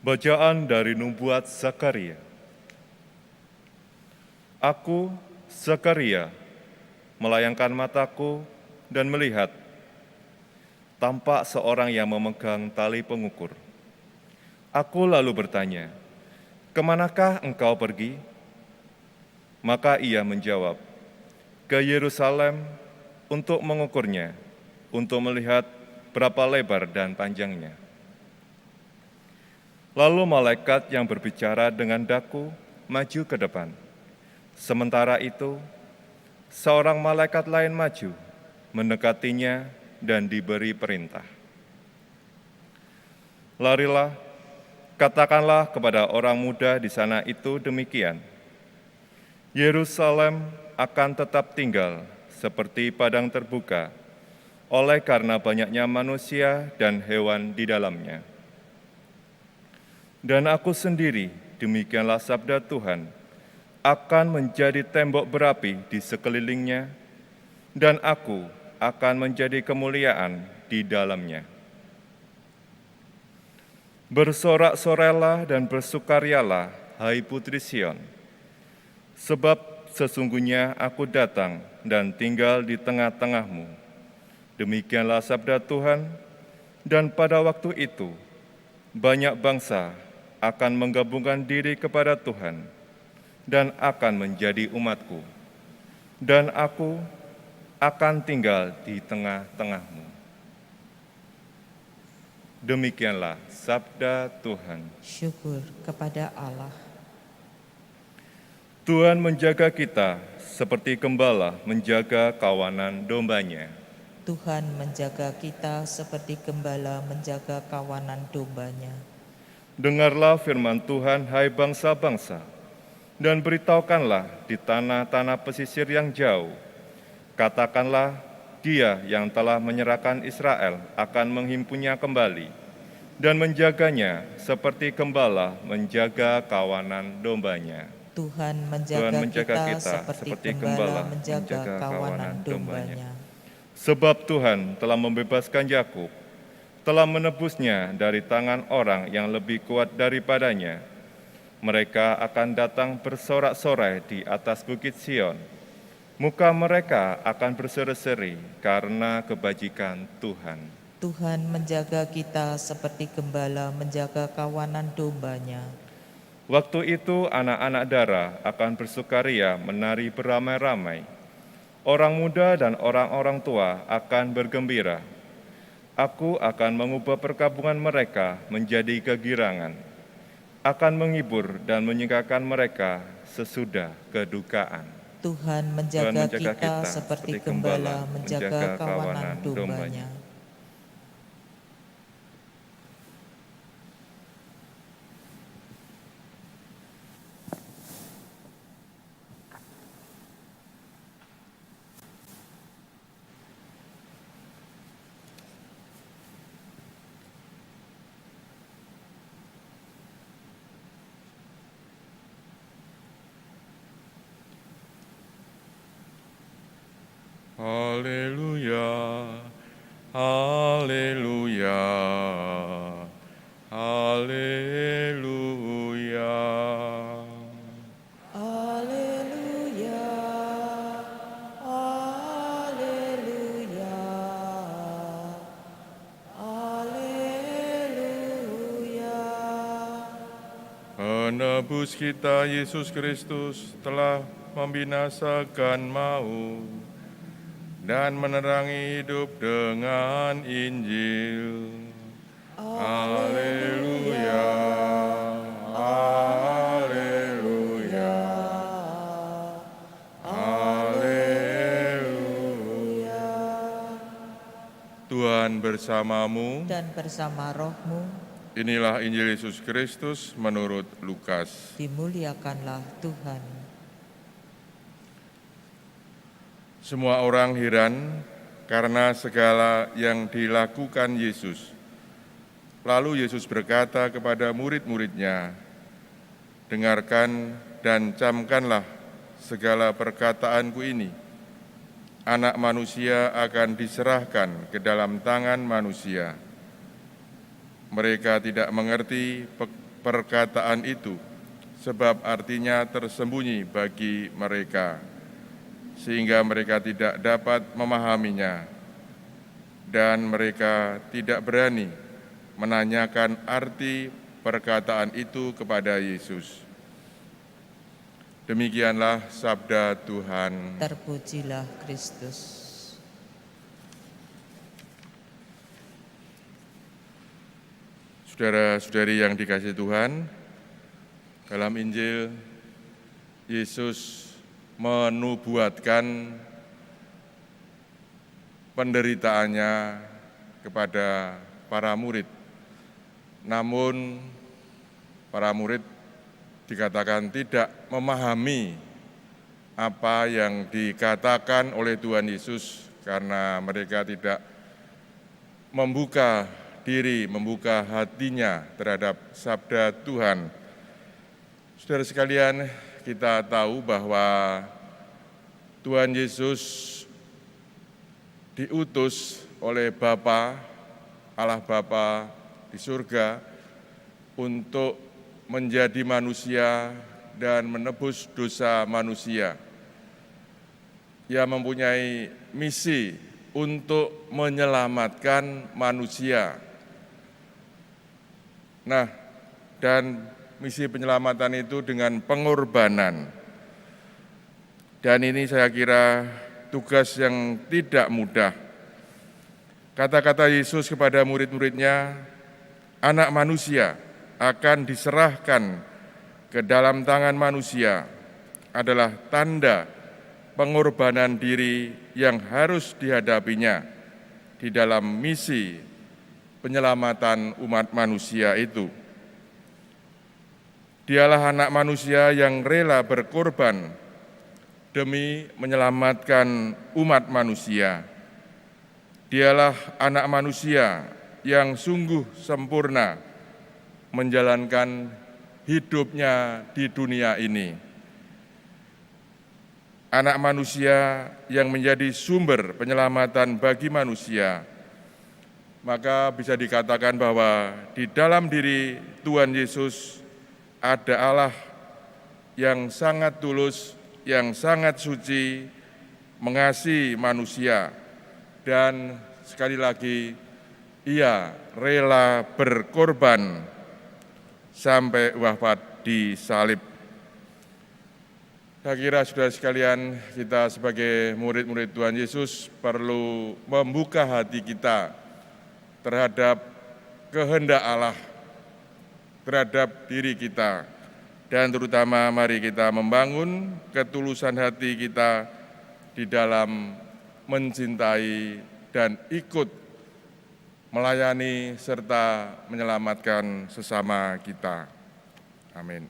Bacaan dari nubuat Zakaria. Aku, Zakaria, melayangkan mataku dan melihat, tampak seorang yang memegang tali pengukur. Aku lalu bertanya, "Kemanakah engkau pergi?" Maka ia menjawab, "Ke Yerusalem untuk mengukurnya, untuk melihat berapa lebar dan panjangnya." Lalu malaikat yang berbicara dengan daku maju ke depan. Sementara itu, seorang malaikat lain maju, mendekatinya dan diberi perintah. "Larilah, katakanlah kepada orang muda di sana itu demikian, Yerusalem akan tetap tinggal seperti padang terbuka, oleh karena banyaknya manusia dan hewan di dalamnya. Dan aku sendiri, demikianlah sabda Tuhan, akan menjadi tembok berapi di sekelilingnya, dan aku akan menjadi kemuliaan di dalamnya. Bersorak-sorailah dan bersukarialah, hai putri Sion, sebab sesungguhnya aku datang dan tinggal di tengah-tengahmu. Demikianlah sabda Tuhan, dan pada waktu itu banyak bangsa akan menggabungkan diri kepada Tuhan dan akan menjadi umatku, dan aku akan tinggal di tengah-tengahmu." Demikianlah sabda Tuhan. Syukur kepada Allah. Tuhan menjaga kita seperti gembala menjaga kawanan dombanya. Tuhan menjaga kita seperti gembala menjaga kawanan dombanya. Dengarlah firman Tuhan, hai bangsa-bangsa, dan beritahukanlah di tanah-tanah pesisir yang jauh. Katakanlah, Dia yang telah menyerahkan Israel akan menghimpunnya kembali dan menjaganya seperti gembala menjaga kawanan dombanya. Tuhan Tuhan menjaga menjaga kita seperti gembala menjaga kawanan dombanya. Sebab Tuhan telah membebaskan Yakub, telah menebusnya dari tangan orang yang lebih kuat daripadanya. Mereka akan datang bersorak-sorai di atas bukit Sion. Muka mereka akan berseri-seri karena kebajikan Tuhan. Tuhan menjaga kita seperti gembala menjaga kawanan dombanya. Waktu itu anak-anak darah akan bersukaria menari beramai-ramai. Orang muda dan orang-orang tua akan bergembira. Aku akan mengubah perkabungan mereka menjadi kegirangan, akan menghibur dan menyingkapkan mereka sesudah kedukaan. Tuhan menjaga kita seperti gembala menjaga kawanan dombanya. Haleluya, haleluya, haleluya. Haleluya, haleluya, haleluya. Penebus kita Yesus Kristus telah membinasakan maut dan menerangi hidup dengan Injil. Haleluya, haleluya, haleluya. Tuhan bersamamu. Dan bersama rohmu, Inilah Injil Yesus Kristus menurut Lukas. dimuliakanlah Tuhan. Semua orang heran karena segala yang dilakukan Yesus. Lalu Yesus berkata kepada murid-muridnya, "Dengarkan dan camkanlah segala perkataanku ini. Anak manusia akan diserahkan ke dalam tangan manusia. Mereka tidak mengerti perkataan itu, sebab artinya tersembunyi bagi mereka, sehingga mereka tidak dapat memahaminya, dan mereka tidak berani menanyakan arti perkataan itu kepada Yesus. Demikianlah sabda Tuhan. Terpujilah Kristus. Saudara-saudari yang dikasihi Tuhan, dalam Injil, Yesus menubuatkan penderitaannya kepada para murid. Namun, para murid dikatakan tidak memahami apa yang dikatakan oleh Tuhan Yesus karena mereka tidak membuka diri, membuka hatinya terhadap sabda Tuhan. Saudara sekalian, kita tahu bahwa Tuhan Yesus diutus oleh Bapa, Allah Bapa di surga untuk menjadi manusia dan menebus dosa manusia. Ia mempunyai misi untuk menyelamatkan manusia. Nah, dan misi penyelamatan itu dengan pengorbanan. Dan ini saya kira tugas yang tidak mudah. Kata-kata Yesus kepada murid-muridnya, anak manusia akan diserahkan ke dalam tangan manusia adalah tanda pengorbanan diri yang harus dihadapinya di dalam misi penyelamatan umat manusia itu. Dialah anak manusia yang rela berkorban demi menyelamatkan umat manusia. Dialah anak manusia yang sungguh sempurna menjalankan hidupnya di dunia ini. Anak manusia yang menjadi sumber penyelamatan bagi manusia. Maka bisa dikatakan bahwa di dalam diri Tuhan Yesus ada Allah yang sangat tulus, yang sangat suci, mengasihi manusia, dan sekali lagi Ia rela berkorban sampai wafat di salib. Saya kira saudara sekalian, kita sebagai murid-murid Tuhan Yesus perlu membuka hati kita terhadap kehendak Allah, terhadap diri kita, dan terutama mari kita membangun ketulusan hati kita di dalam mencintai dan ikut melayani serta menyelamatkan sesama kita. Amin.